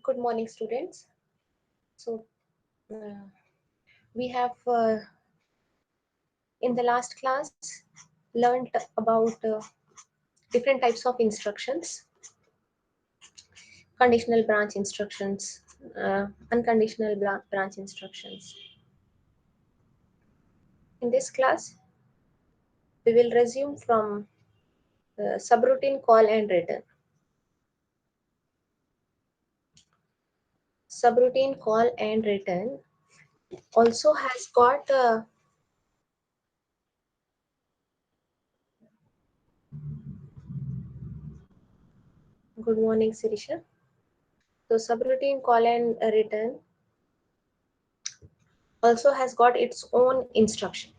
Good morning, students. So, we have in the last class learned about different types of instructions: conditional branch instructions, unconditional branch instructions. In this class, we will resume from subroutine call and return. Subroutine call and return also has got good morning, Sirisha. So, subroutine call and return also has got its own instruction.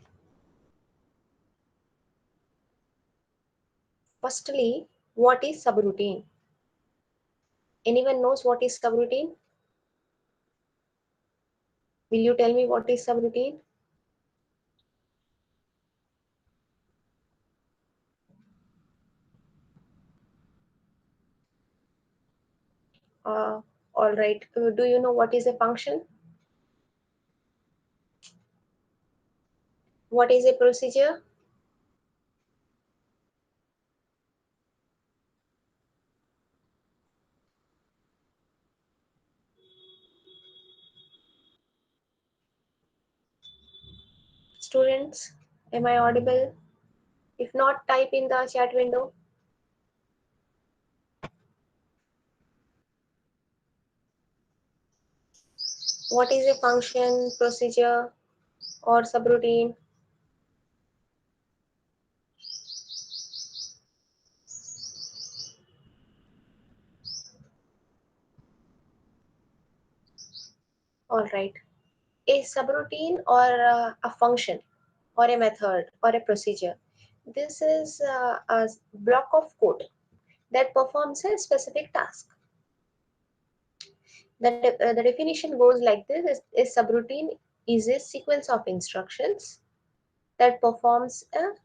Firstly, what is subroutine? Anyone knows what is subroutine? Will you tell me what is subroutine? Uh, all right. Do you know what is a function? What is a procedure? Students, am I audible? If not, type in the chat window. What is a function, procedure, or subroutine? All right. A subroutine or a function or a method or a procedure. This is a block of code that performs a specific task. The definition goes like this: a subroutine is a sequence of instructions that performs a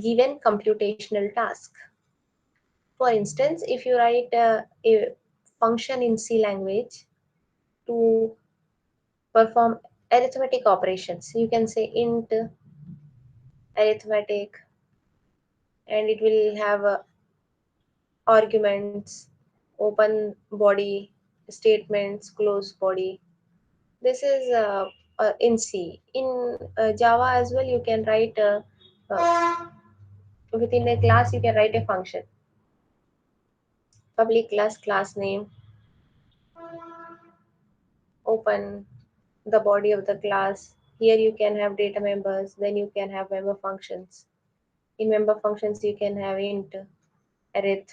given computational task. For instance, if you write a function in C language to perform arithmetic operations, you can say int arithmetic, and it will have arguments, open body, statements, close body. This is in C. In Java as well, you can write within a class, you can write a function. Public class, class name, open the body of the class. Here you can have data members, then you can have member functions. In member functions, you can have int, arith,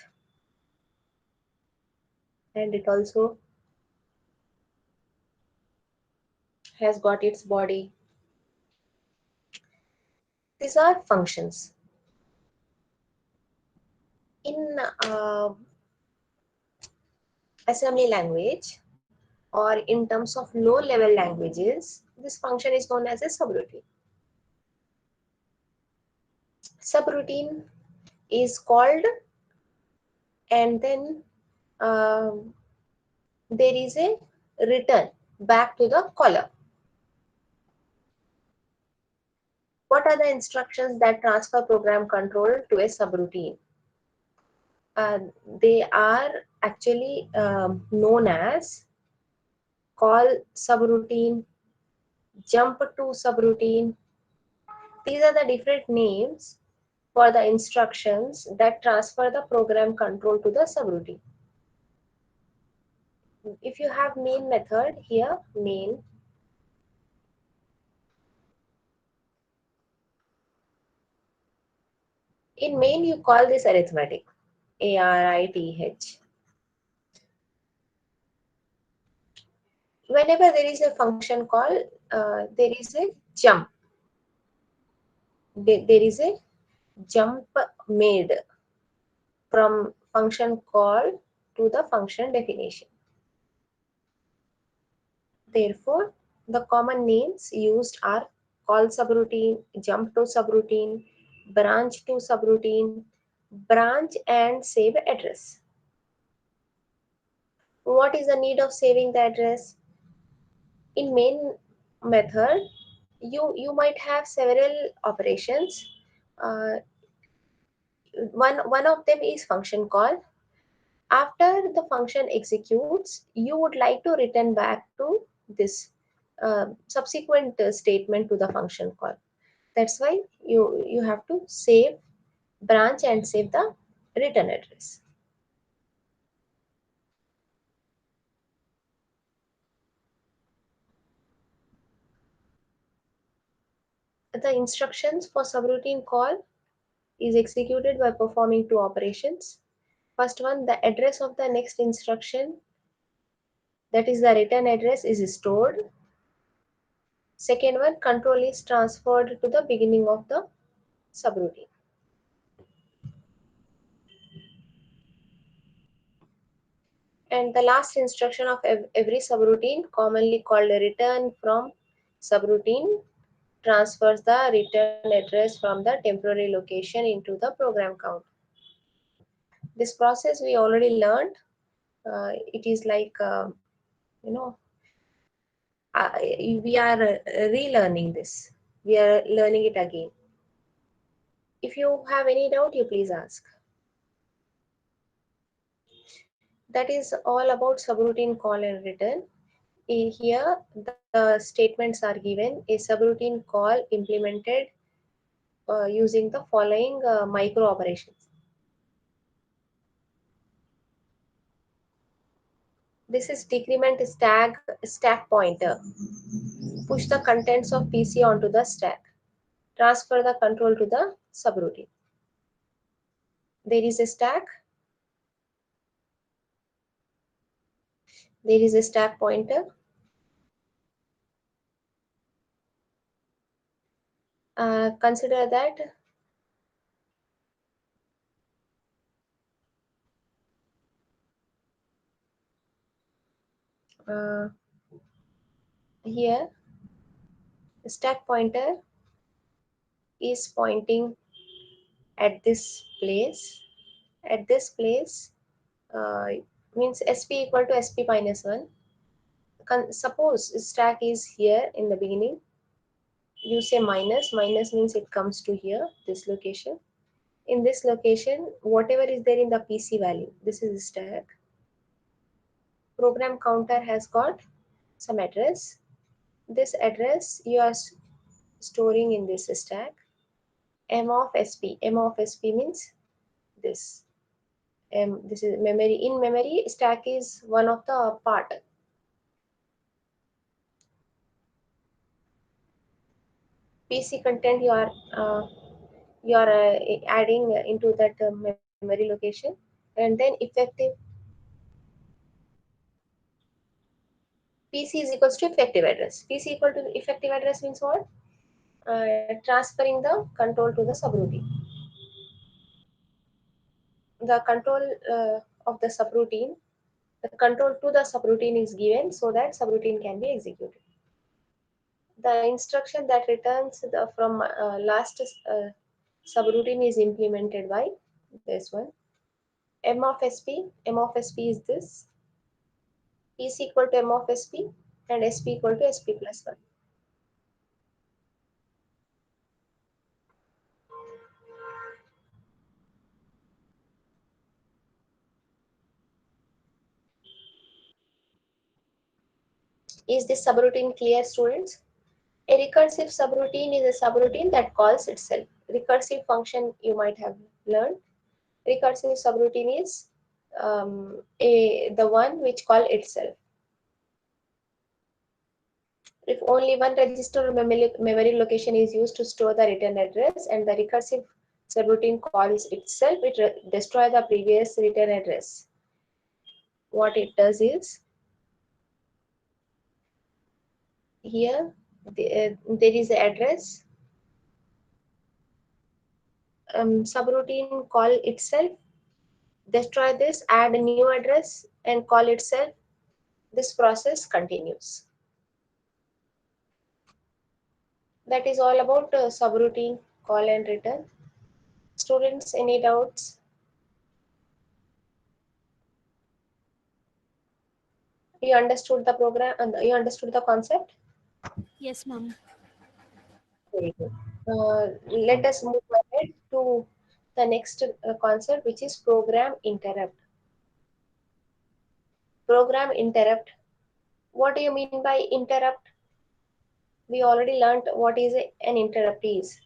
and it also has got its body. These are functions. In assembly language, or in terms of low level languages, this function is known as a subroutine. Subroutine is called, and then there is a return back to the caller. What are the instructions that transfer program control to a subroutine? Uh, they are actually known as call subroutine, jump to subroutine. These are the different names for the instructions that transfer the program control to the subroutine. If you have main method here, main, in main you call this arithmetic, arith. Whenever there is a function call, there is a jump. There is a jump made from function call to the function definition. Therefore, the common names used are call subroutine, jump to subroutine, branch to subroutine, branch and save address. What is the need of saving the address? In main method, you might have several operations. Uh, one of them is function call. After the function executes, you would like to return back to this subsequent statement to the function call. That's why you have to save branch and save the return address. The instructions for subroutine call is executed by performing two operations. First one, the address of the next instruction, that is the return address, is stored. Second one, control is transferred to the beginning of the subroutine. And the last instruction of every subroutine, commonly called a return from subroutine, transfers the return address from the temporary location into the program count. This process we already learned. It is like, you know, we are relearning this. We are learning it again. If you have any doubt, you please ask. That is all about subroutine call and return. Here, the statements are given. A subroutine call implemented using the following micro operations. This is decrement stack pointer. Push the contents of PC onto the stack. Transfer the control to the subroutine. There is a stack. There is a stack pointer. Consider that uh, here the stack pointer is pointing at this place. At this place uh, means SP equal to SP minus 1. Suppose stack is here in the beginning. You say minus. Minus means it comes to here, this location. In this location, whatever is there in the PC value, this is stack. Program counter has got some address. This address you are storing in this stack. M of SP. M of SP means this. This is memory. In memory, stack is one of the part. PC content you are adding into that memory location, and then effective PC is equals to effective address. PC equal to effective address means what? Transferring the control to the subroutine. The control of the subroutine, the control to the subroutine is given so that subroutine can be executed. The instruction that returns from last subroutine is implemented by this one. M of SP. M of SP is this. PC equal to M of SP and SP equal to SP plus 1. Is this subroutine clear, students? A recursive subroutine is a subroutine that calls itself. Recursive function you might have learned. Recursive subroutine is the one which call itself. If only one register or memory location is used to store the return address and the recursive subroutine calls itself, it destroys the previous return address. What it does is, here there is an address, subroutine call itself, destroy this, add a new address and call itself. This process continues. That is all about subroutine call and return. Students, any doubts? You understood the program and you understood the concept? Yes, ma'am. Very good. Let us move ahead to the next concept, which is program interrupt. Program interrupt. What do you mean by interrupt? We already learned what is an interrupt is.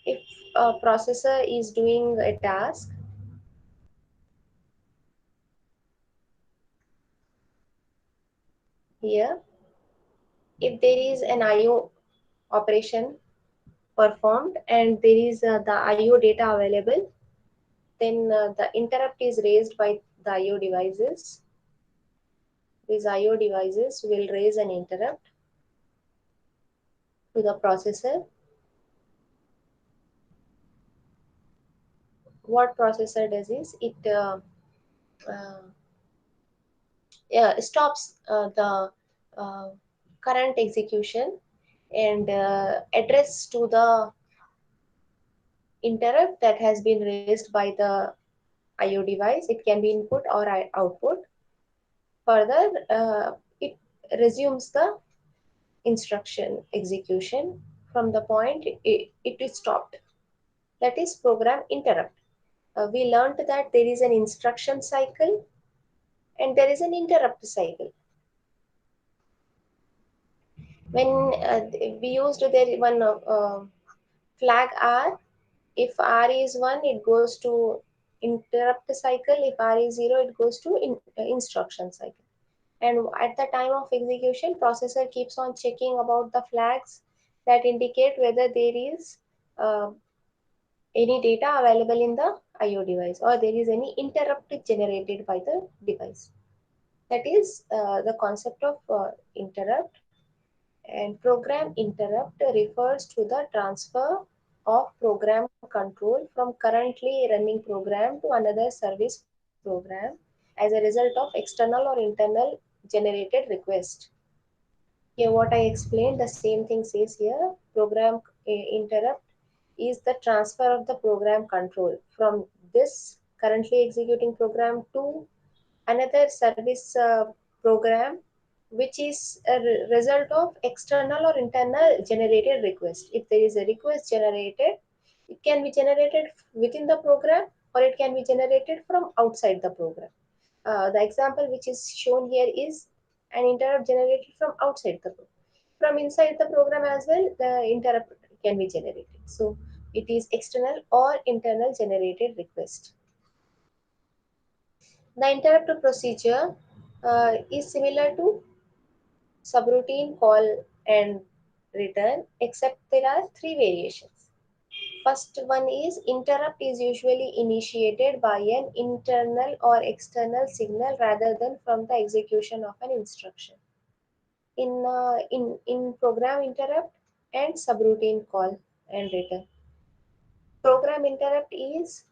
If a processor is doing a task, here, if there is an IO operation performed and there is the IO data available, then the interrupt is raised by the IO devices. These IO devices will raise an interrupt to the processor. What processor does is it uh, stops the uh, current execution and address to the interrupt that has been raised by the IO device. It can be input or output. Further, it resumes the instruction execution from the point it is stopped. That is program interrupt. We learned that there is an instruction cycle and there is an interrupt cycle. When we used there one flag R, if R is 1, it goes to interrupt cycle. If R is 0, it goes to instruction cycle. And at the time of execution, processor keeps on checking about the flags that indicate whether there is uh, any data available in the IO device or there is any interrupt generated by the device. That is the concept of interrupt. And program interrupt refers to the transfer of program control from currently running program to another service program as a result of external or internal generated request. Here what I explained, the same thing says here. Program interrupt is the transfer of the program control from this currently executing program to another service program, which is a result of external or internal generated request. If there is a request generated, it can be generated within the program or it can be generated from outside the program. The example which is shown here is an interrupt generated from outside the program. From inside the program as well, the interrupt can be generated. So it is external or internal generated request. The interrupt procedure is similar to subroutine call and return, except there are three variations. First one is interrupt is usually initiated by an internal or external signal rather than from the execution of an instruction. In program interrupt and subroutine call and return. Program interrupt is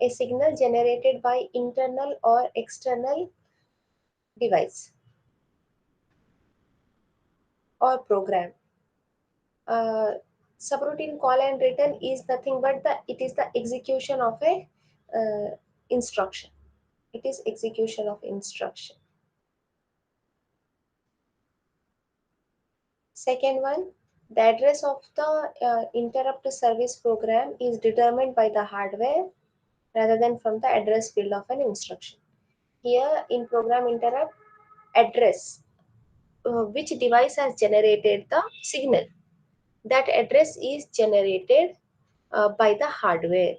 a signal generated by internal or external device or program. uh, Subroutine call and return is nothing but it is the execution of a instruction. It is execution of instruction. Second one, the address of the interrupt service program is determined by the hardware rather than from the address field of an instruction. Here in program interrupt, address, which device has generated the signal, that address is generated by the hardware.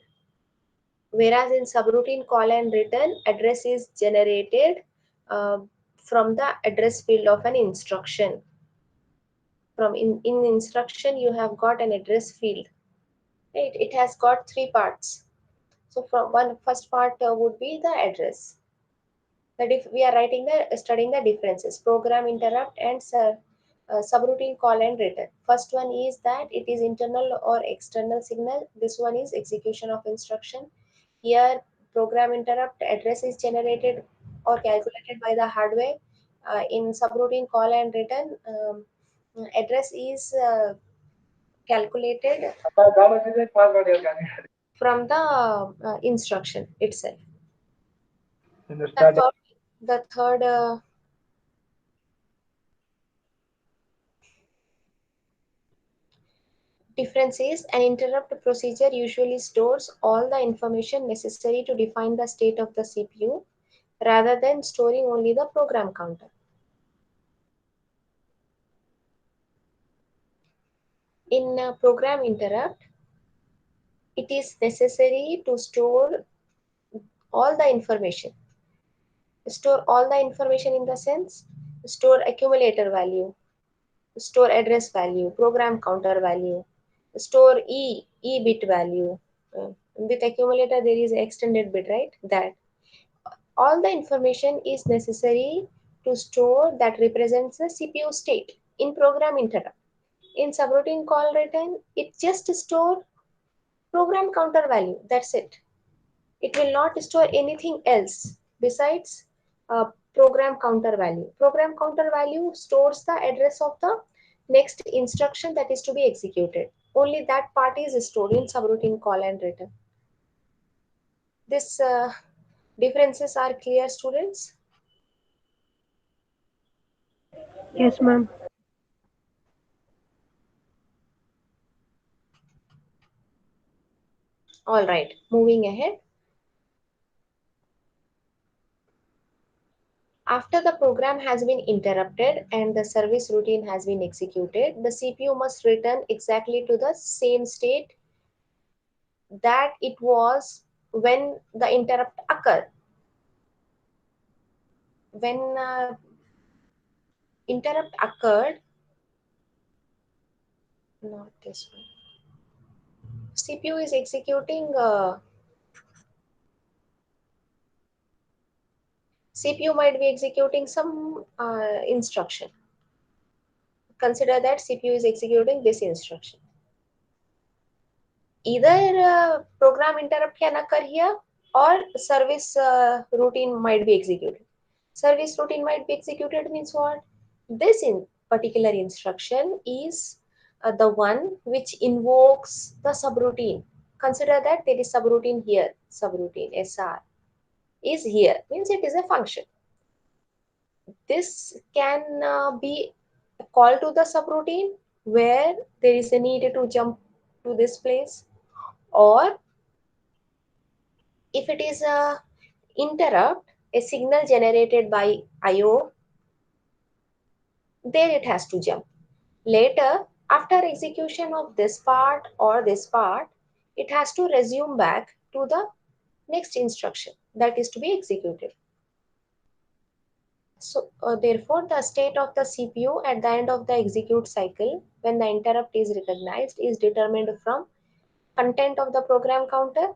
Whereas in subroutine call and return, address is generated uh, from the address field of an instruction. From in instruction, you have got an address field. Right? It has got three parts. So from one first part would be the address. That if we are writing the studying the differences, program interrupt and subroutine call and return. First one is that it is internal or external signal. This one is execution of instruction. Here, program interrupt address is generated or calculated by the hardware. In subroutine call and return, address is calculated from the instruction itself. In the That's start, all. The third difference is an interrupt procedure usually stores all the information necessary to define the state of the CPU rather than storing only the program counter. In a program interrupt, it is necessary to store all the information. Store all the information in the sense, store accumulator value, store address value, program counter value, store E bit value. With accumulator, there is extended bit, right? That all the information is necessary to store that represents the CPU state in program interrupt. In subroutine call return, it just store program counter value. That's it. It will not store anything else besides program counter value. Program counter value stores the address of the next instruction that is to be executed. Only that part is stored in subroutine call and return. This differences are clear, students. Yes, ma'am. All right, moving ahead. After the program has been interrupted and the service routine has been executed, the CPU must return exactly to the same state that it was when the interrupt occurred. When interrupt occurred, not this one. CPU is executing. CPU might be executing some instruction. Consider that CPU is executing this instruction. Either program interrupt can occur here or service routine might be executed. Service routine might be executed means what? This in particular instruction is the one which invokes the subroutine. Consider that there is subroutine here, subroutine SR is here, means it is a function. This can be a call to the subroutine where there is a need to jump to this place, or if it is a interrupt, a signal generated by IO, there it has to jump. Later, after execution of this part or this part, it has to resume back to the next instruction that is to be executed. So, therefore, the state of the CPU at the end of the execute cycle when the interrupt is recognized is determined from content of the program counter,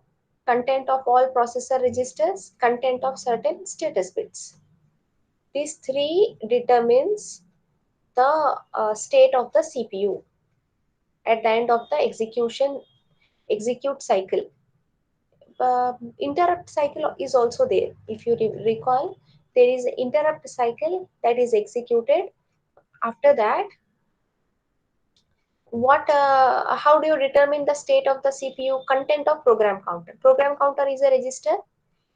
content of all processor registers, content of certain status bits. These three determines the state of the CPU at the end of the execute cycle. Interrupt cycle is also there. If you recall, there is an interrupt cycle that is executed. After that, how do you determine the state of the CPU? Content of program counter. Program counter is a register.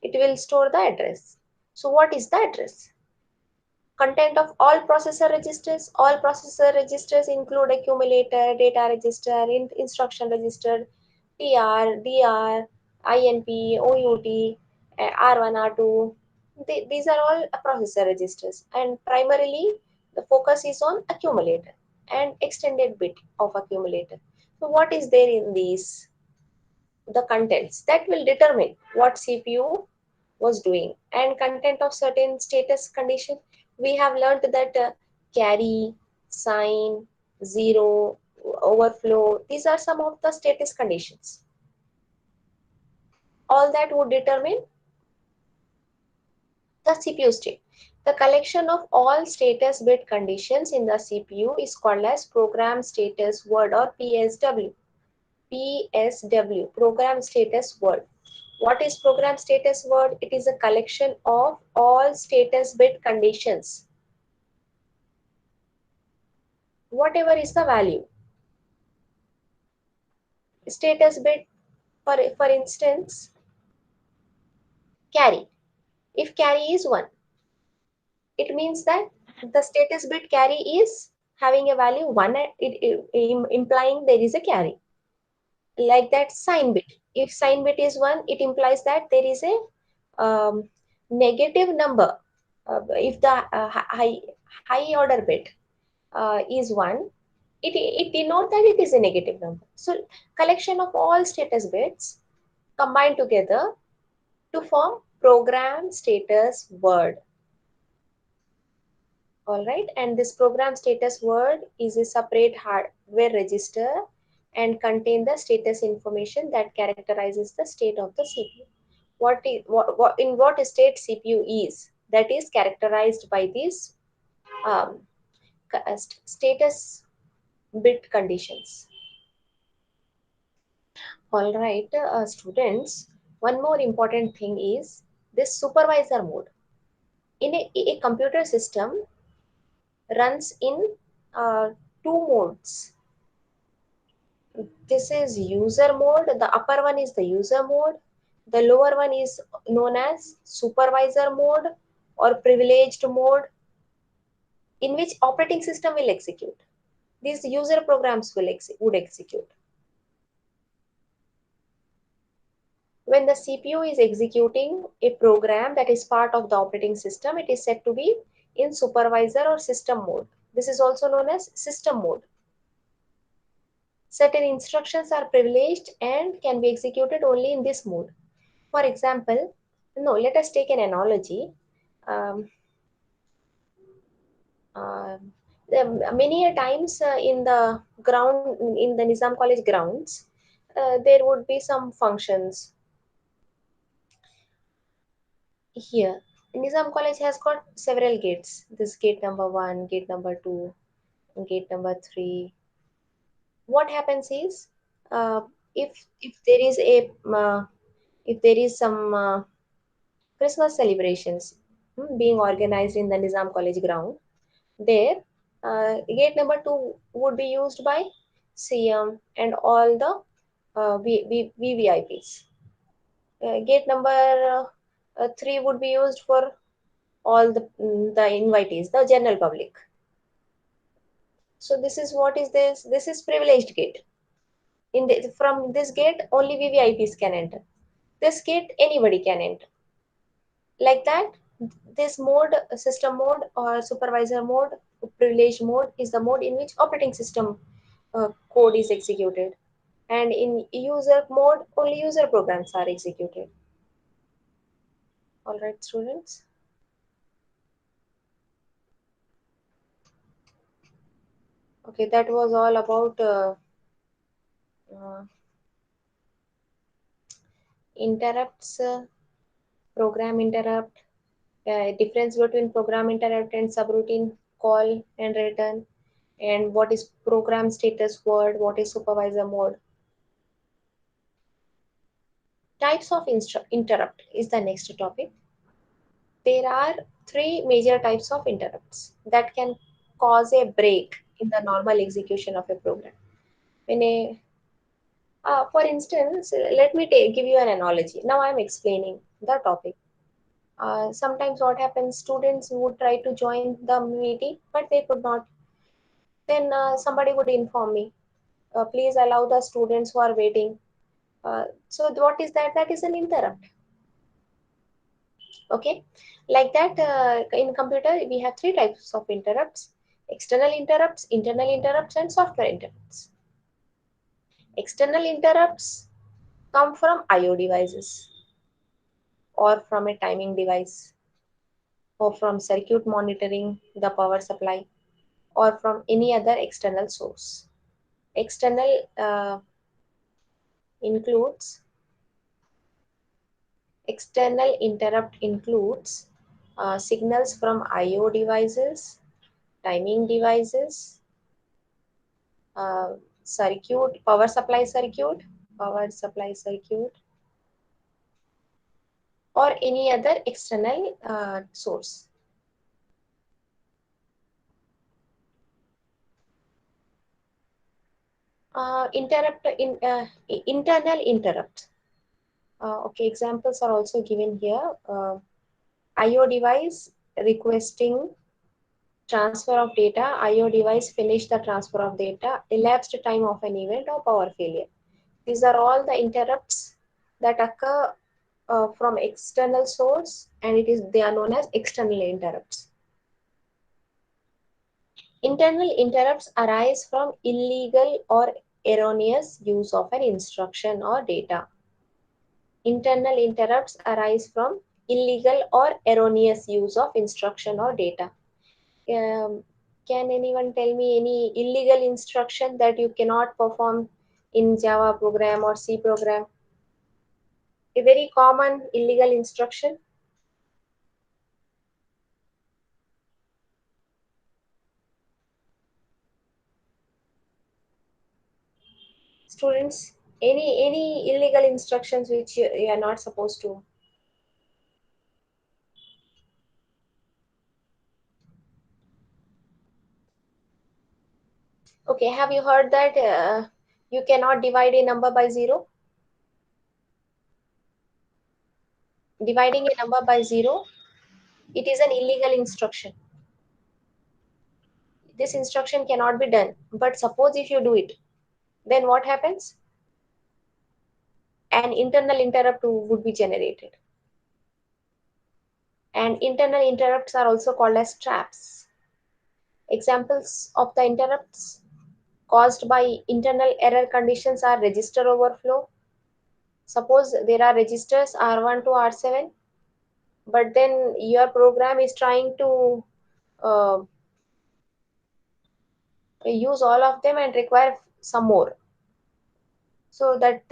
It will store the address. So what is the address? Content of all processor registers include accumulator, data register, instruction register, TR, DR, INP, OUT, R1, R2. These are all processor registers, and primarily the focus is on accumulator and extended bit of accumulator. So what is there in these? The contents that will determine what CPU was doing, and content of certain status condition. We have learned that carry, sign, zero, overflow, these are some of the status conditions. All that would determine the CPU state. The collection of all status bit conditions in the CPU is called as program status word, or PSW. PSW, program status word. What is program status word? It is a collection of all status bit conditions. Whatever is the value. Status bit, for instance, carry. If carry is 1, it means that the status bit carry is having a value 1, implying there is a carry. Like that sign bit. If sign bit is 1, it implies that there is a negative number. If the high order bit is 1, it denotes that it is a negative number. So collection of all status bits combined together to form program status word. All right, and this program status word is a separate hardware register and contain the status information that characterizes the state of the CPU. In what state CPU is, that is characterized by these um, status bit conditions. All right, students, one more important thing is this supervisor mode. In a computer system runs in two modes. This is user mode. The upper one is the user mode. The lower one is known as supervisor mode or privileged mode, in which operating system will execute. These user programs would execute. When the CPU is executing a program that is part of the operating system, it is said to be in supervisor or system mode. This is also known as system mode. Certain instructions are privileged and can be executed only in this mode. For example, no, let us take an analogy. Um, uh, Many a times in the ground, in the Nizam College grounds, there would be some functions here. Nizam College has got several gates. This gate number 1, gate number 2, gate number 3. What happens is, uh, if there is a if there is some Christmas celebrations being organized in the Nizam College ground, there gate number 2 would be used by CM and all the VVIPs. Gate number 3 would be used for all the invitees, the general public. So this is what is this? This is privileged gate. From this gate, only VVIPs can enter. This gate, anybody can enter. Like that, this mode, system mode or supervisor mode, privilege mode, is the mode in which operating system code is executed, and in user mode only user programs are executed. All right, students. Okay, that was all about uh, interrupts, program interrupt, difference between program interrupt and subroutine call and return, and what is program status word, what is supervisor mode. Types of interrupt is the next topic. There are three major types of interrupts that can cause a break in the normal execution of a program. For instance, let me give you an analogy. Now I'm explaining the topic. Sometimes what happens, students would try to join the meeting, but they could not. Then somebody would inform me, please allow the students who are waiting. So what is that? That is an interrupt. Okay, like that, in computer we have three types of interrupts: external interrupts, internal interrupts, and software interrupts. External interrupts come from IO devices, or from a timing device, or from circuit monitoring the power supply, or from any other external source. External includes external interrupt includes signals from IO devices, timing devices, circuit, power supply circuit, or any other external source. Internal interrupt. Okay, examples are also given here. IO device requesting transfer of data, IO device finish the transfer of data, elapsed time of an event, or power failure. These are all the interrupts that occur from external source, and they are known as external interrupts. Internal interrupts arise from illegal or erroneous use of an instruction or data. Internal interrupts arise from illegal or erroneous use of instruction or data. Um, can anyone tell me any illegal instruction that you cannot perform in Java program or C program? A very common illegal instruction. Students, any illegal instructions which you are not supposed to? Okay, have you heard that you cannot divide a number by 0? Dividing a number by 0, it is an illegal instruction. This instruction cannot be done. But suppose if you do it, then what happens? An internal interrupt would be generated. And internal interrupts are also called as traps. Examples of the interrupts caused by internal error conditions are register overflow. Suppose there are registers R1 to R7, but then your program is trying to uh, use all of them and require some more. So that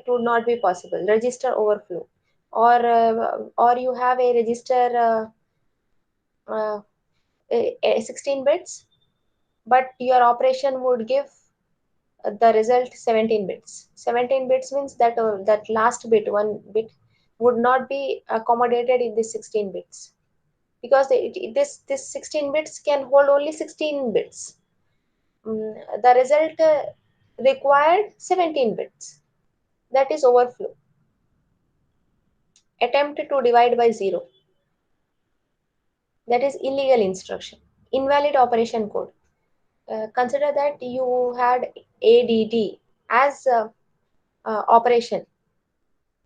would not be possible. Register overflow, or you have a register 16 bits, but your operation would give the result 17 bits. 17 bits means that that last bit, one bit, would not be accommodated in this 16 bits, because this 16 bits can hold only 16 bits. The result required 17 bits. That is overflow. Attempt to divide by 0. That is illegal instruction. Invalid operation code. Consider that you had ADD as operation,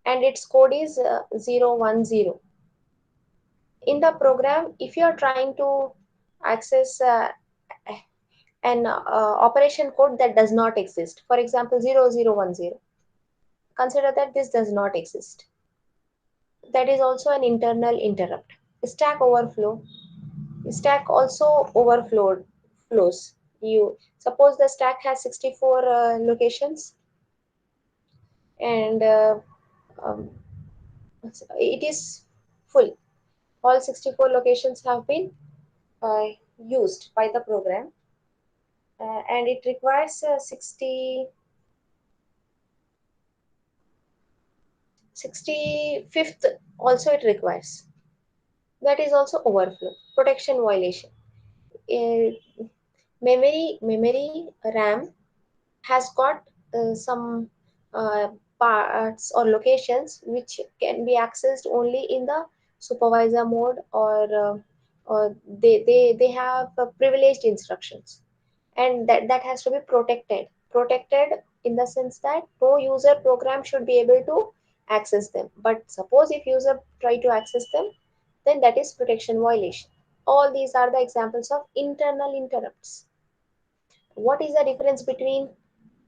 and its code is 010. In the program, if you are trying to access an operation code that does not exist, for example 0010, consider that this does not exist. That is also an internal interrupt. Stack overflow. Stack also overflowed flows. You suppose the stack has 64 locations, and um, it is full. All 64 locations have been uh, used by the program, and it requires 65th also it requires. That is also overflow. Protection violation. Uh, memory RAM has got some parts or locations which can be accessed only in the supervisor mode, or they have privileged instructions, and that has to be protected in the sense that no user program should be able to access them. But suppose if user try to access them, then that is protection violation. All these are the examples of internal interrupts. What is the difference between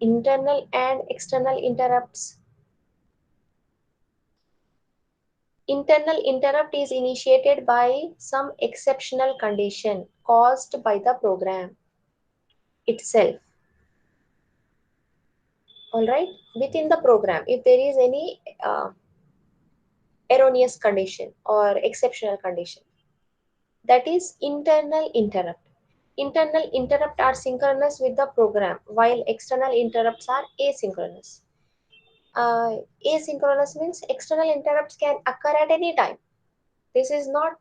internal and external interrupts? Internal interrupt is initiated by some exceptional condition caused by the program itself. All right, within the program, if there is any erroneous condition or exceptional condition, that is internal interrupt. Internal interrupt are synchronous with the program, while external interrupts are asynchronous. Asynchronous means external interrupts can occur at any time. This is not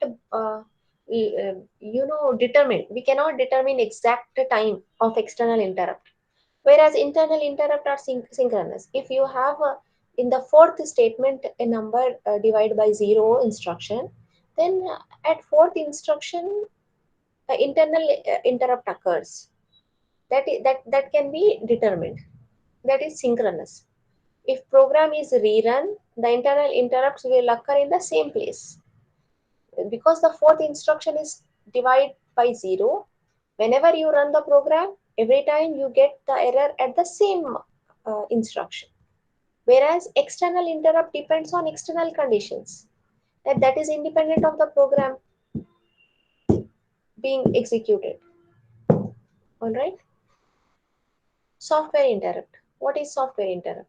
determined. We cannot determine exact time of external interrupt, whereas internal interrupt are synchronous. If you have in the fourth statement a number divided by 0 instruction, Then at fourth instruction, internal interrupt occurs. That can be determined. That is synchronous. If program is rerun, the internal interrupts will occur in the same place. Because the fourth instruction is divide by 0, whenever you run the program, every time you get the error at the same instruction. Whereas external interrupt depends on external conditions. That is independent of the program being executed. All right. Software interrupt. What is software interrupt?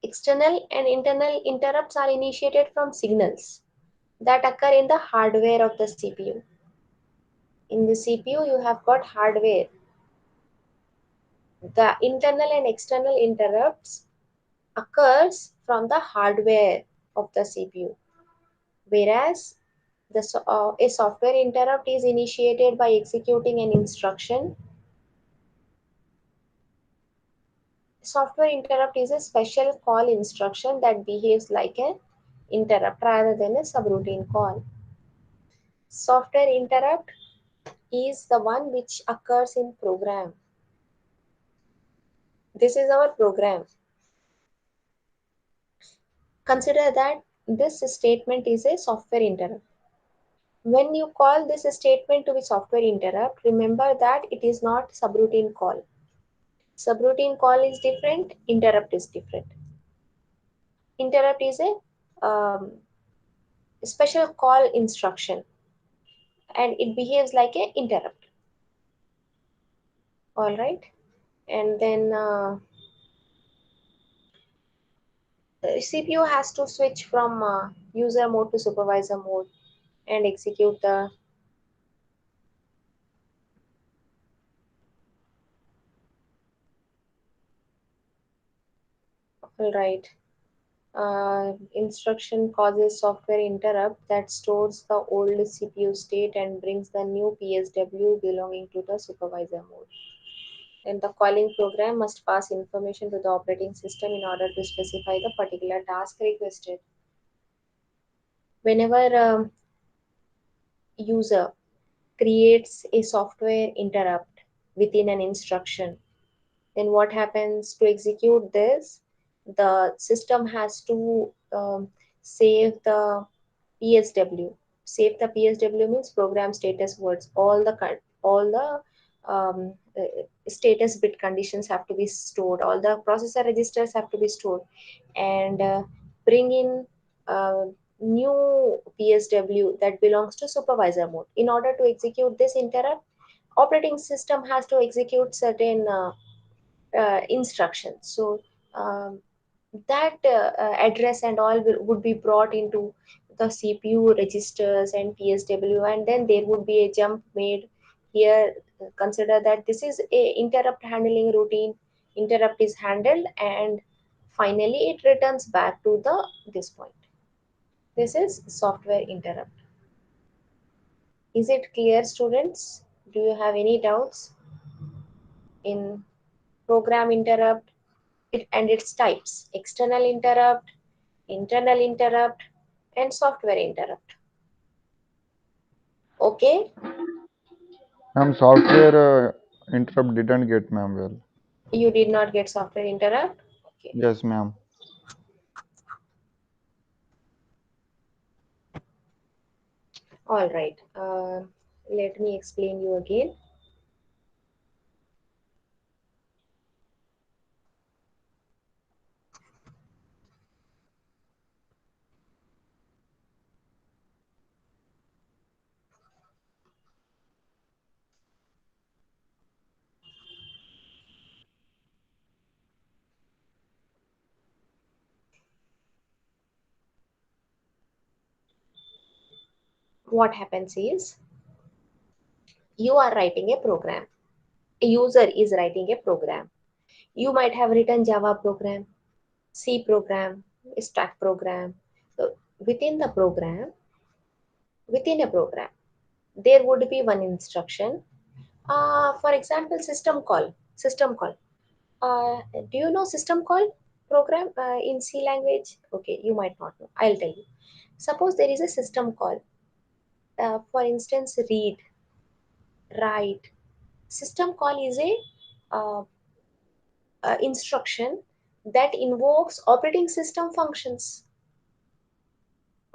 External and internal interrupts are initiated from signals that occur in the hardware of the CPU. In the CPU, you have got hardware. The internal and external interrupts occurs from the hardware of the CPU, whereas a software interrupt is initiated by executing an instruction. Software interrupt is a special call instruction that behaves like an interrupt rather than a subroutine call. Software interrupt is the one which occurs in program. This is our program. Consider that this statement is a software interrupt. When you call this statement to be software interrupt, remember that it is not subroutine call. Subroutine call is different, interrupt is different. Interrupt is a special call instruction and it behaves like a interrupt. All right. And then CPU has to switch from user mode to supervisor mode and execute the all right. Instruction causes software interrupt that stores the old CPU state and brings the new PSW belonging to the supervisor mode. And the calling program must pass information to the operating system in order to specify the particular task requested. Whenever user creates a software interrupt within an instruction, then what happens to execute this? The system has to save the PSW. Save the PSW means program status words. All the status bit conditions have to be stored. All the processor registers have to be stored, and bring in new PSW that belongs to supervisor mode. In order to execute this interrupt, operating system has to execute certain instructions. So that address and all would be brought into the CPU registers and PSW, and then there would be a jump made here. Consider that this is a interrupt handling routine. Interrupt is handled, and finally it returns back to the this point. This is software interrupt. Is it clear, students? Do you have any doubts in program interrupt and its types? External interrupt, internal interrupt, and software interrupt. Okay, Ma'am, software interrupt didn't get ma'am well. you did not get software interrupt. Okay, Yes, ma'am. all right. Let me explain you again. What happens is you are writing a program. A user is writing a program. You might have written Java program, C program, stack program. So within a program, there would be one instruction. For example, system call. System call. Do you know system call program in C language? Okay, you might not know. I'll tell you. Suppose there is a system call. For instance, read, write. System call is uh, instruction that invokes operating system functions.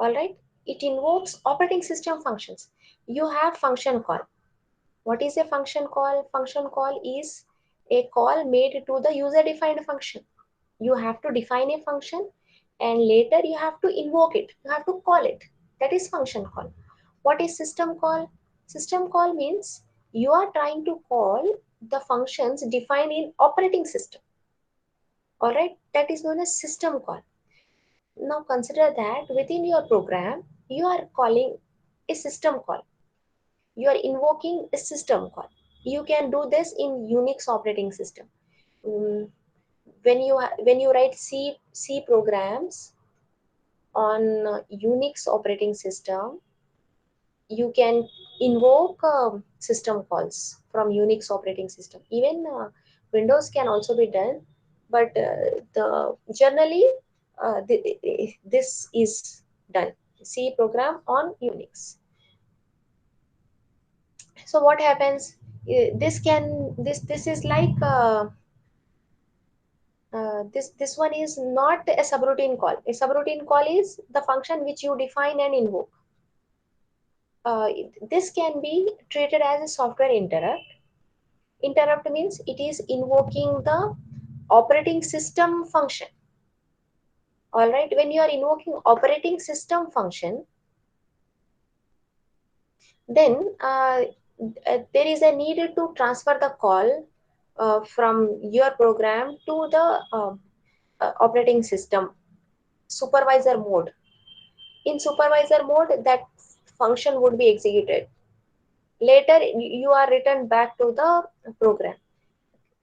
All right, it invokes operating system functions. You have function call. What is a function call? Function call is a call made to the user defined function. You have to define a function and later you have to invoke it. You have to call it. That is function call. What is system call? System call means you are trying to call the functions defined in operating system. All right, that is known as system call. Now consider that within your program, you are calling a system call. You are invoking a system call. You can do this in Unix operating system. Mm, when you write C programs on Unix operating system, you can invoke system calls from Unix operating system. Even Windows can also be done, but the generally this is done. C program on Unix. So what happens? This is like this one is not a subroutine call. A subroutine call is the function which you define and invoke. This can be treated as a software interrupt. Interrupt means it is invoking the operating system function. All right, when you are invoking operating system function, then there is a need to transfer the call from your program to the operating system supervisor mode. In supervisor mode, that function would be executed. Later, you are returned back to the program.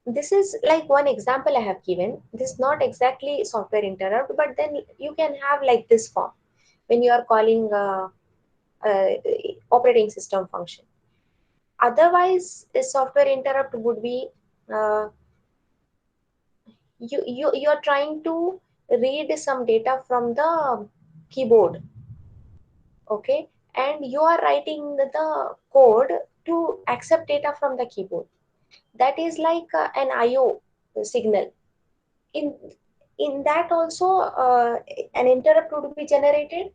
This is like one example I have given. This is not exactly software interrupt, but then you can have like this form when you are calling uh, operating system function. Otherwise, a software interrupt would be uh, you are trying to read some data from the keyboard, okay, and you are writing the code to accept data from the keyboard. That is like an IO signal. In that also an interrupt would be generated,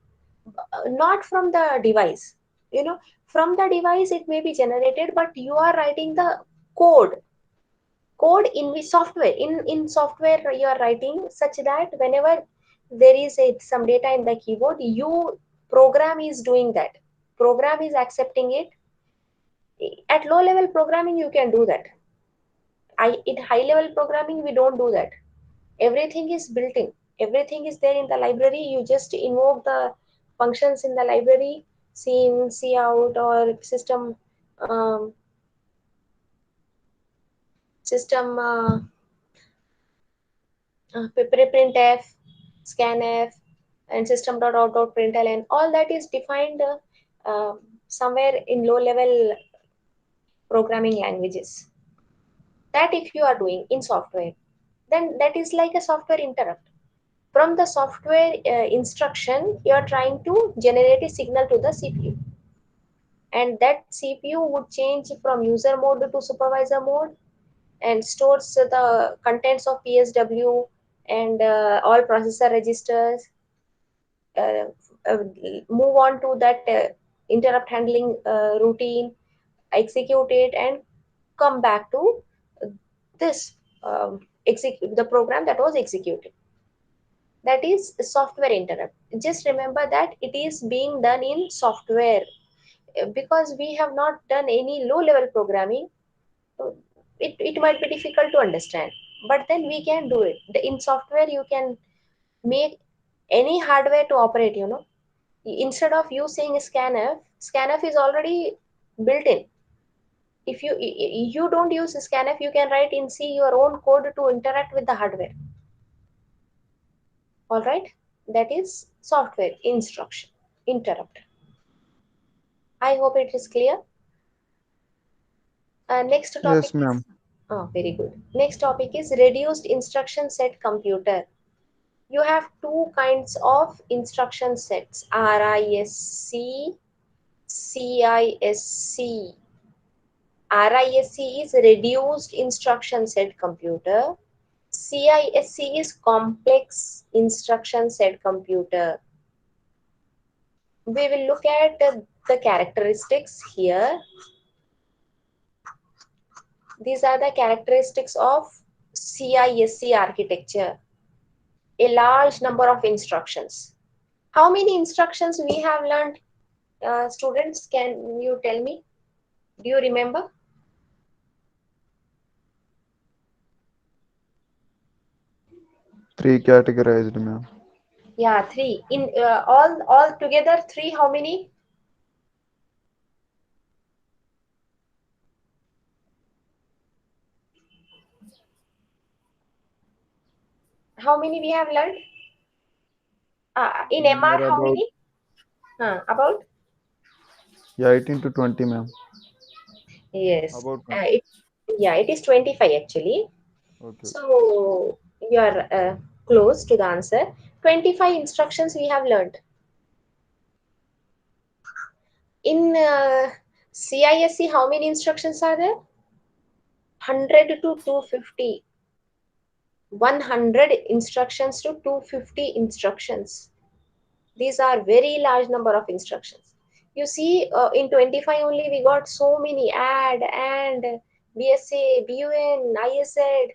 not from the device. You know, from the device it may be generated, but you are writing the code. Code in the software. In software you are writing such that whenever there is some data in the keyboard, you program is doing that. Program is accepting it. At low level programming you can do that. In high level programming we don't do that. Everything is built in. Everything is there in the library. You just invoke the functions in the library, scene, cout, or um, system printf, scanf, and system.out.println. All that is defined somewhere in low level programming languages. That if you are doing in software, then that is like a software interrupt. From the software instruction, you are trying to generate a signal to the CPU, and that CPU would change from user mode to supervisor mode and stores the contents of PSW and all processor registers. Uh, uh, Move on to that interrupt handling routine, execute it, and come back to this execute the program that was executed. That is software interrupt. Just remember that it is being done in software. Because we have not done any low level programming, uh, it might be difficult to understand, but then we can do it. In software you can make any hardware to operate, you know. Instead of you saying scanf is already built in. If you don't use scanf, you can write in C your own code to interact with the hardware. All right, that is software instruction interrupt. I hope it is clear. Next topic Yes, is ma'am. very good. Next topic is reduced instruction set computer. You have two kinds of instruction sets, RISC, CISC. RISC is reduced instruction set computer. CISC is complex instruction set computer. We will look at the characteristics here. These are the characteristics of CISC architecture. A large number of instructions. How many instructions we have learned, students? Can you tell me? Do you remember? Three categorized, ma'am. Yeah, three. In all together, three. How many? How many we have learned? In MR, Near how about, many? About? yeah, 18 to 20, ma'am. Yes. About 20. It is 25 actually. Okay. So you are close to the answer. 25 instructions we have learned. In CISC, how many instructions are there? 100 to 250. 100 instructions to 250 instructions. These are very large number of instructions. You see, in 25 only we got so many add, and BSA, BUN, ISZ,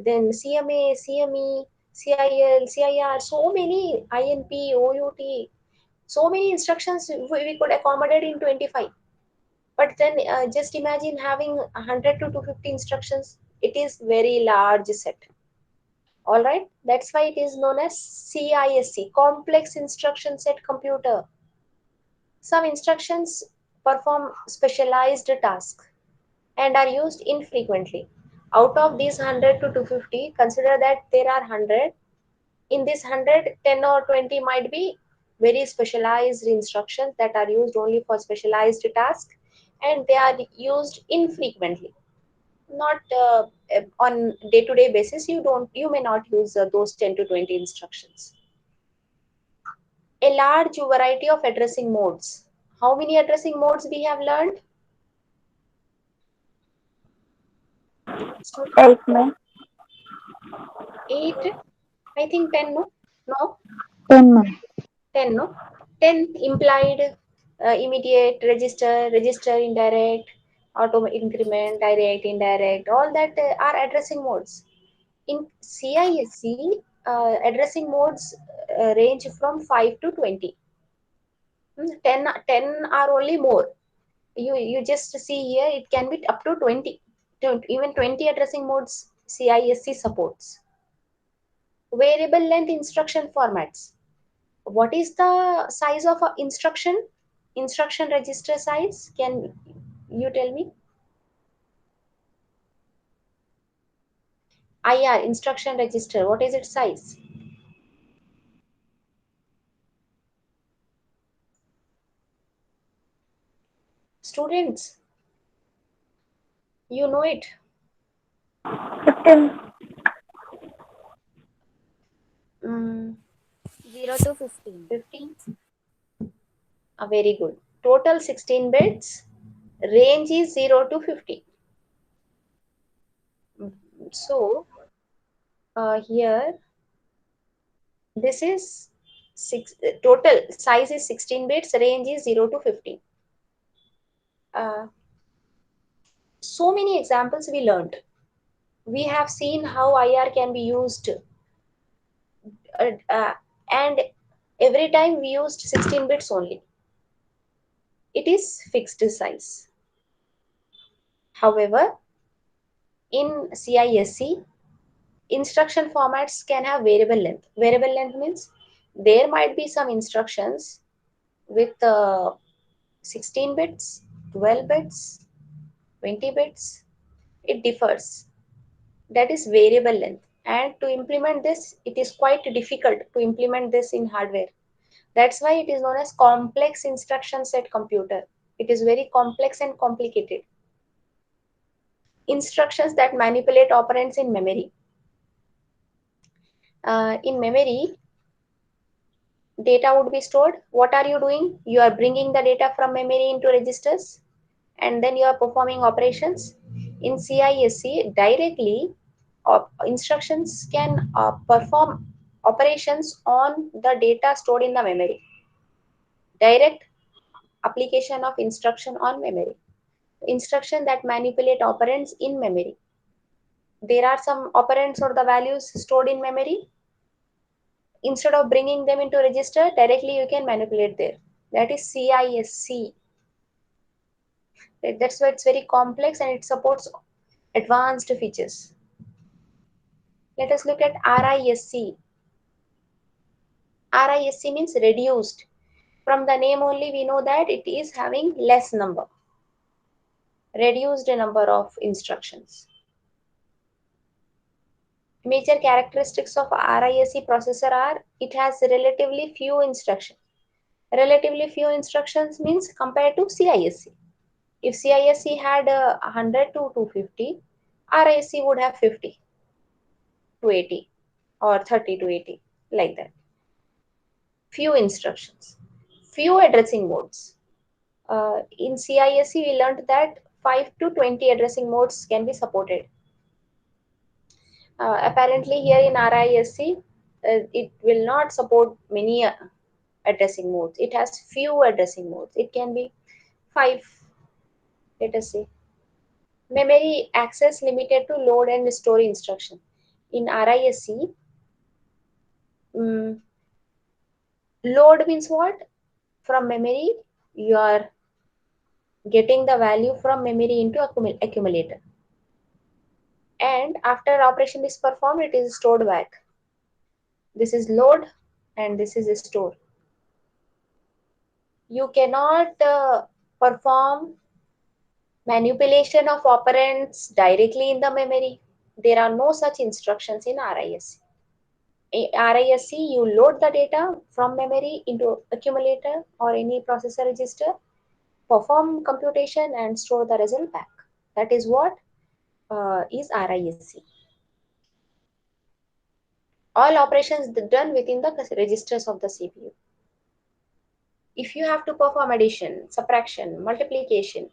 then CMA, CME, CIL, CIR, so many INP, OUT, so many instructions we could accommodate in 25. But then just imagine having 100 to 250 instructions. It is very large set. All right, that's why it is known as CISC, complex instruction set computer. Some instructions perform specialized tasks and are used infrequently. Out of these 100 to 250, consider that there are 100. In this 100, 10 or 20 might be very specialized instructions that are used only for specialized tasks, and they are used infrequently. Not on day-to-day basis. You may not use those 10 to 20 instructions. A large variety of addressing modes. How many addressing modes we have learned? So 8, ma'am. 8, I think 10, no? No, 10, ma'am. 10, no? 10 implied, immediate, register indirect, auto increment, direct, indirect, all that are addressing modes. In CISC, addressing modes range from 5 to 20. 10 are only more. You just see here, it can be up to 20. Even 20 addressing modes CISC supports. Variable length instruction formats. What is the size of a instruction register size? Can you tell me? IR, instruction register, what is its size? Students, you know it. 15. 0 to 15. 15. Very good. Total 16 bits. Range is 0 to 50. So here this is total size is 16 bits. Range is 0 to 50. So many examples we learned. We have seen how IR can be used, and every time we used 16 bits only. It is fixed size. However, in CISC, instruction formats can have variable length. Variable length means there might be some instructions with 16 bits, 12 bits, 20 bits. It differs. That is variable length. And to implement this, it is quite difficult to implement this in hardware. That's why it is known as complex instruction set computer. It is very complex and complicated. Instructions that manipulate operands in memory. In memory, data would be stored. What are you doing? You are bringing the data from memory into registers, and then you are performing operations. In CISC, directly instructions can perform operations on the data stored in the memory. Direct application of instruction on memory. Instruction that manipulate operands in memory. There are some operands or the values stored in memory. Instead of bringing them into register, directly you can manipulate there. That is CISC. Right? That's why it's very complex and it supports advanced features. Let us look at RISC. RISC means reduced. From the name only we know that it is having less number, reduced number of instructions. Major characteristics of RISC processor are it has relatively few instructions. Relatively few instructions means compared to CISC. If CISC had 100 to 250, RISC would have 50 to 80 or 30 to 80, like that. Few instructions, few addressing modes. In CISC, we learned that 5 to 20 addressing modes can be supported. Apparently, here in RISC, it will not support many addressing modes. It has few addressing modes. It can be 5, let us say. Memory access limited to load and store instruction. In RISC, load means what? From memory, you are getting the value from memory into accumulator. And after operation is performed, it is stored back. This is load and this is store. You cannot perform manipulation of operands directly in the memory. There are no such instructions in RISC. In RISC, you load the data from memory into accumulator or any processor register, perform computation and store the result back. That is what is RISC. All operations done within the registers of the CPU. If you have to perform addition, subtraction, multiplication,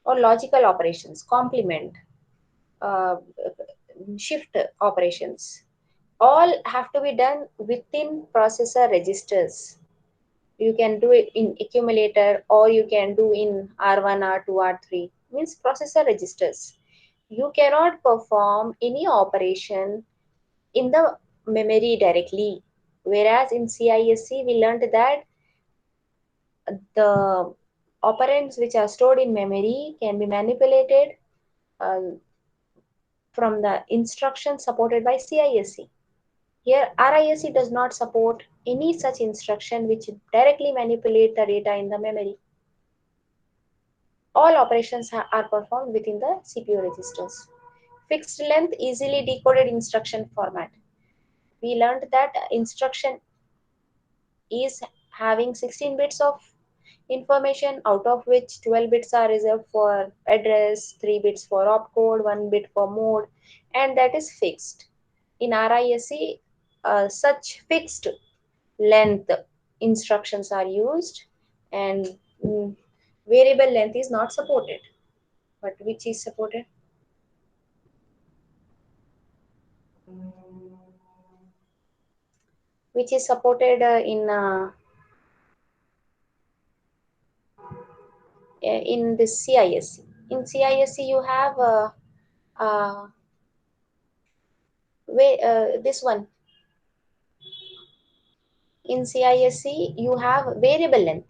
or logical operations, complement, uh, shift operations, all have to be done within processor registers. You can do it in accumulator or you can do in R1, R2, R3, means processor registers. You cannot perform any operation in the memory directly. Whereas in CISC, we learned that the operands which are stored in memory can be manipulated uh, from the instructions supported by CISC. Here, RISC does not support any such instruction which directly manipulate the data in the memory. All operations are performed within the CPU registers. Fixed length, easily decoded instruction format. We learned that instruction is having 16 bits of information, out of which 12 bits are reserved for address, 3 bits for opcode, 1 bit for mode, and that is fixed. In RISC, such fixed length instructions are used, and variable length is not supported. But which is supported? Which is supported in this CISC. In CISC, you have uh, this one. In CISC, you have variable length.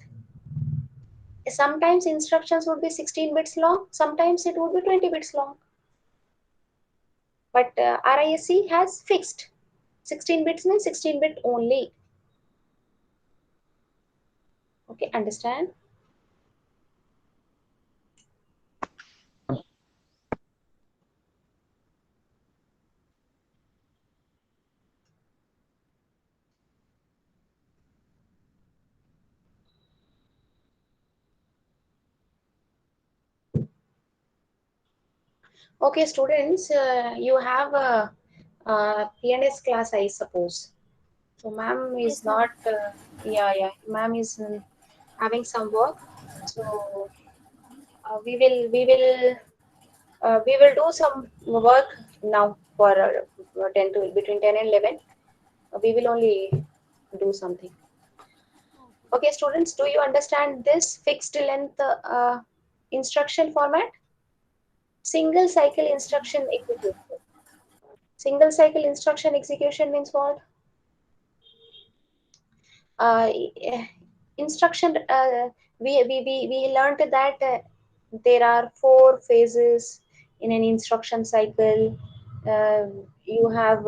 Sometimes instructions would be 16 bits long, sometimes it would be 20 bits long. But RISC has fixed. 16 bits means 16 bit only. Okay, understand? Okay, students, you have P&S class, I suppose. So ma'am is Yes, ma'am. not, yeah, ma'am is having some work. So we will do some work now for 10 to between 10 and 11. We will only do something. Okay, students, do you understand this fixed length instruction format? Single cycle instruction execution. Single cycle instruction execution means what? uh, eh, Instruction, we learned that there are 4 phases in an instruction cycle. You have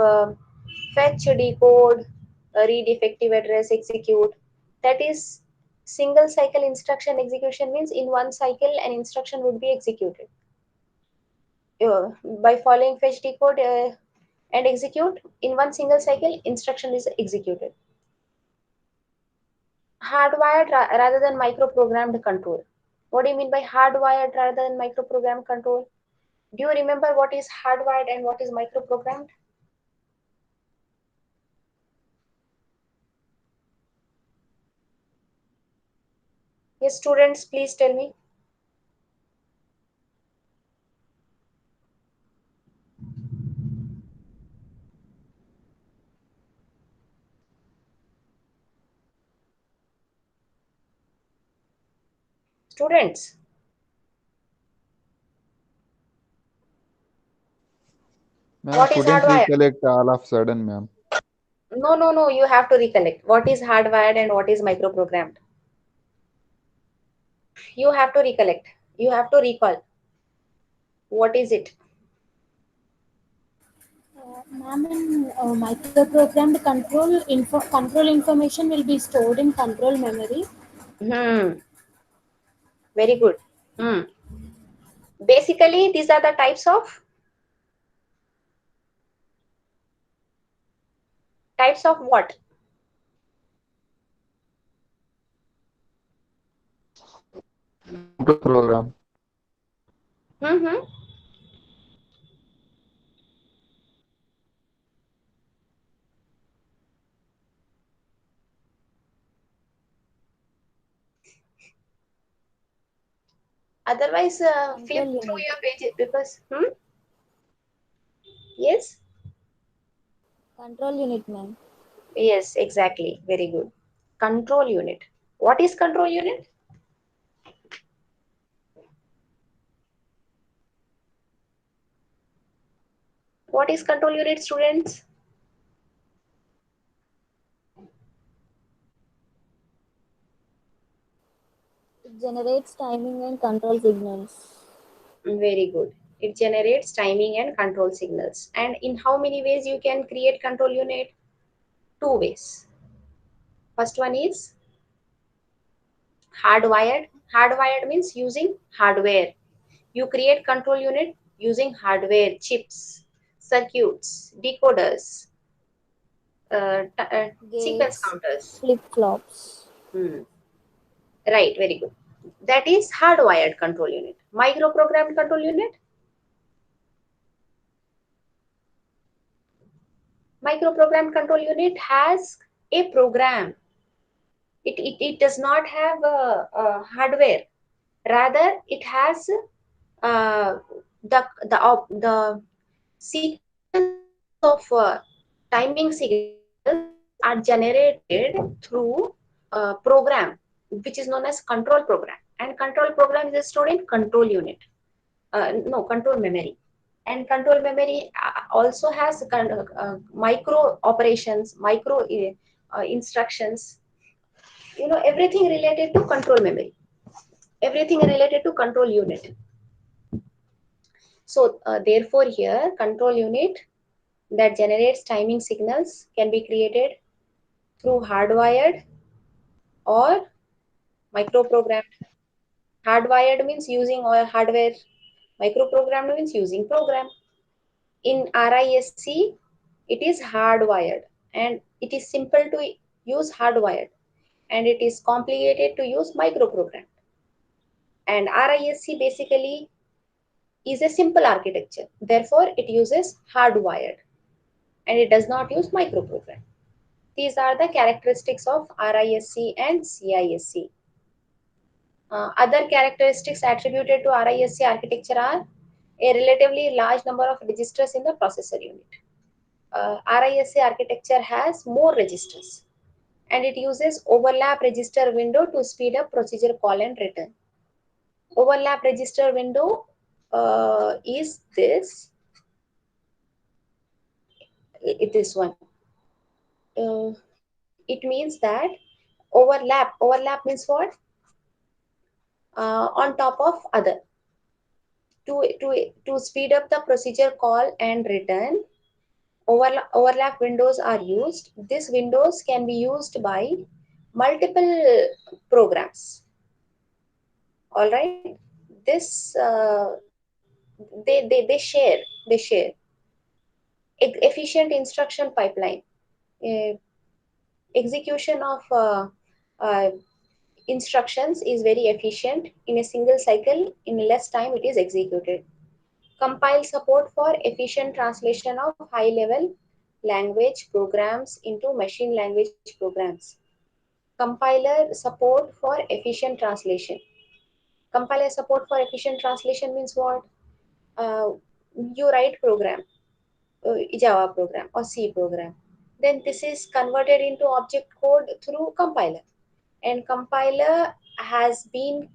fetch, decode, read, effective address, execute. That is single cycle instruction execution, means in one cycle an instruction would be executed by following fetch, decode, and execute. In one single cycle instruction is executed. Hardwired rather than microprogrammed control. What do you mean by hardwired rather than microprogrammed control? Do you remember what is hardwired and what is microprogrammed? Yes, students, please tell me. Students, Ma'am, what is couldn't hardwired? recollect all of sudden, ma'am. No, you have to recollect. What is hardwired and what is microprogrammed? You have to recollect. You have to recall. What is it? Ma'am, in microprogrammed control information will be stored in control memory. Hmm, very good. Hmm. Basically, these are the types of what? Control program. Hmm. Otherwise, flip Control through unit. your pages because yes. Control unit, ma'am. Yes, exactly. Very good. Control unit. What is control unit? What is control unit, students? It generates timing and control signals. Very good. It generates timing and control signals. And in how many ways you can create control unit? 2 ways. First one is hardwired. Hardwired means using hardware. You create control unit using hardware, chips, circuits, decoders, sequence Gates, counters. flip flops. Hmm. Right, very good. That is hardwired control unit. Microprogrammed control unit. Microprogrammed control unit has a program. It does not have a hardware. Rather, it has the sequence of timing signals are generated through a program which is known as control program. And control program is stored in control unit. No, control memory. And control memory also has micro operations, micro instructions, everything related to control memory, everything related to control unit. So therefore here control unit that generates timing signals can be created through hardwired or microprogrammed. Hardwired means using all hardware, microprogrammed means using program. In RISC, it is hardwired and it is simple to use hardwired and it is complicated to use microprogram. And RISC basically is a simple architecture. Therefore, it uses hardwired. and it does not use microprogram. These are the characteristics of RISC and CISC. Other characteristics attributed to RISC architecture are a relatively large number of registers in the processor unit. RISC architecture has more registers, and it uses overlap register window to speed up procedure call and return. Overlap register window is this one. Uh, it means that overlap means what? On top of other. To speed up the procedure call and return, overlap windows are used. These windows can be used by multiple programs. All right, this they share efficient instruction pipeline. Uh, Execution of uh, instructions is very efficient. In a single cycle, in less time it is executed. Compile support for efficient translation of high level language programs into machine language programs. Compiler support for efficient translation. Compiler support for efficient translation means what? uh, you write program, Java program or C program, then this is converted into object code through compiler, and compiler has been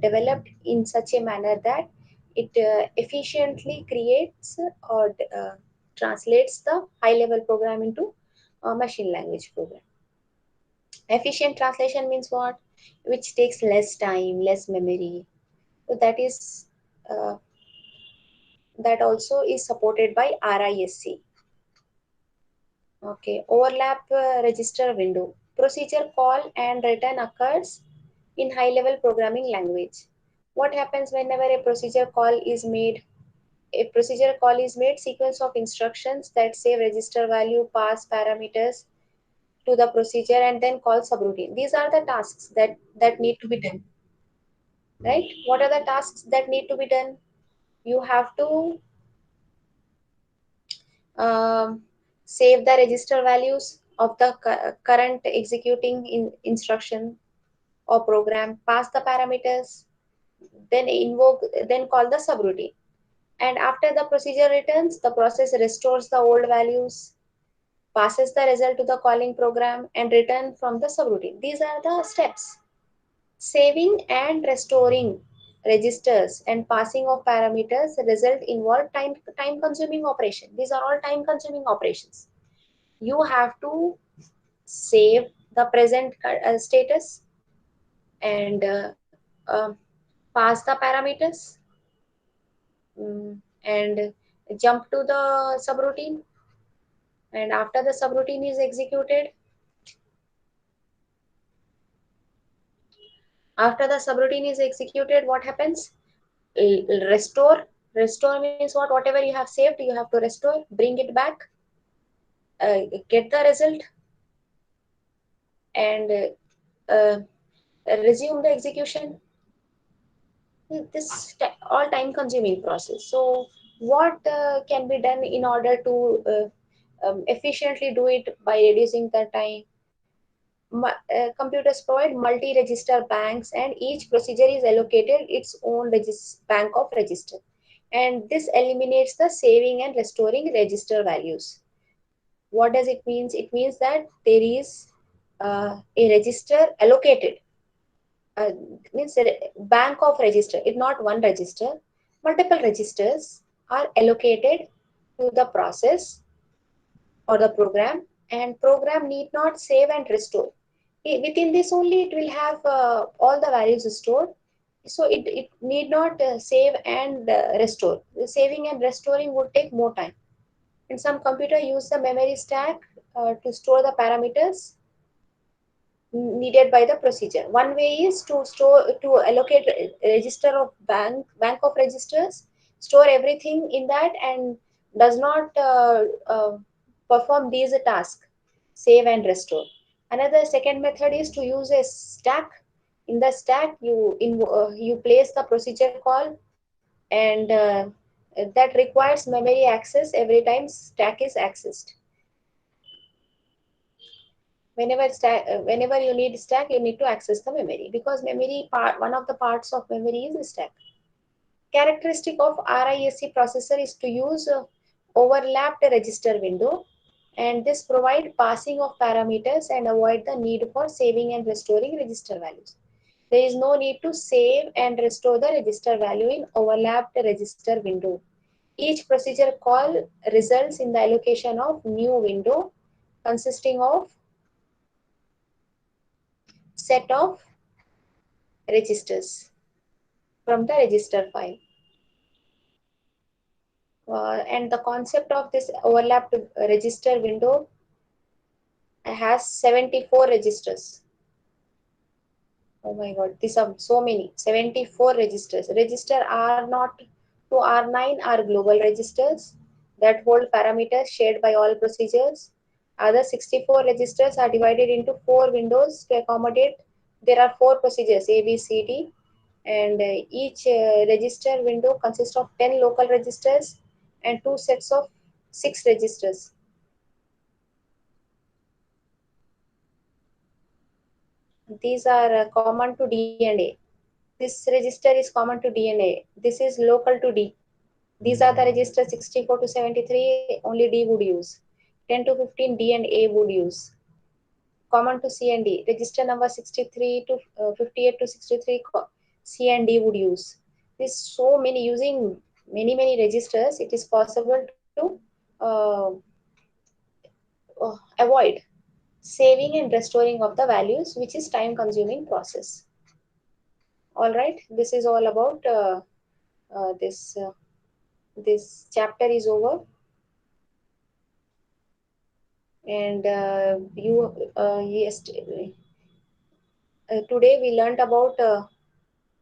developed in such a manner that it efficiently creates or translates the high level program into machine language program. Efficient translation means what? Which takes less time, less memory. So uh, that also is supported by RISC. Okay, overlap register window. Procedure call and return occurs in high level programming language. What happens whenever a procedure call is made? A procedure call is made, sequence of instructions that save register value, pass parameters to the procedure, and then call subroutine. These are the tasks that need to be done. Right? What are the tasks that need to be done? You have to um, save the register values of the current executing instruction or program, pass the parameters, then call the subroutine. And after the procedure returns, the process restores the old values, passes the result to the calling program, and return from the subroutine. These are the steps. Saving and restoring registers and passing of parameters result involve time consuming operation. These are all time consuming operations. You have to save the present status and pass the parameters, and jump to the subroutine. And after the subroutine is executed, what happens? Restore. Restore means what? Whatever you have saved, you have to restore, bring it back, get the result, and uh, resume the execution. This all time consuming process. So what can be done in order to efficiently do it by reducing the time? Computers provide multi-register banks, and each procedure is allocated its own bank of register, and this eliminates the saving and restoring register values. What does it mean? It means that there is a register allocated, uh, means a bank of register. It's not one register, multiple registers are allocated to the process or the program, and program need not save and restore. Within this only it will have all the values stored, so it need not save and restore. The saving and restoring would take more time, and some computer use the memory stack to store the parameters needed by the procedure. One way is to allocate register of bank of registers, store everything in that, and does not perform these tasks, save and restore. Another second method is to use a stack. In the stack, you place the procedure call, and that requires memory access every time stack is accessed. whenever you need stack, you need to access the memory, because memory part, one of the parts of memory is stack. Characteristic of RISC processor is to use overlapped register window, and this provide passing of parameters and avoid the need for saving and restoring register values. There is no need to save and restore the register value in overlapped register window. Each procedure call results in the allocation of new window consisting of set of registers from the register file. And the concept of this overlapped register window has 74 registers. Oh my god, these are so many, 74 registers. Register R0 to R9 are global registers that hold parameters shared by all procedures. Other 64 registers are divided into 4 windows to accommodate. There are 4 procedures A, B, C, D, and each register window consists of 10 local registers and 2 sets of 6 registers. These are common to D and A. This register is common to D and A. This is local to D. These are the registers 64 to 73, only D would use. 10 to 15, D and A would use. Common to C and D. Register number 63 to 58 to 63, C and D would use. There's so many, using many registers, it is possible to avoid saving and restoring of the values, which is time consuming process. All right, this is all about this chapter is over, and today we learned about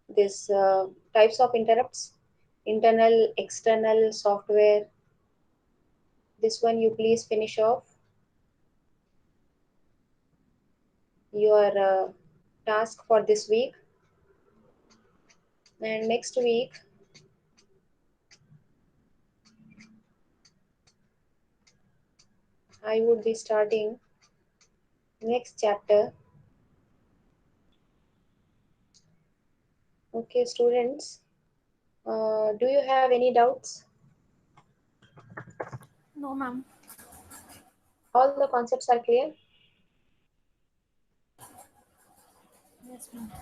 this types of interrupts, internal, external, software. This one you please finish off your task for this week, and next week I would be starting next chapter. Okay, students, do you have any doubts? No, ma'am. All the concepts are clear? Yes, ma'am.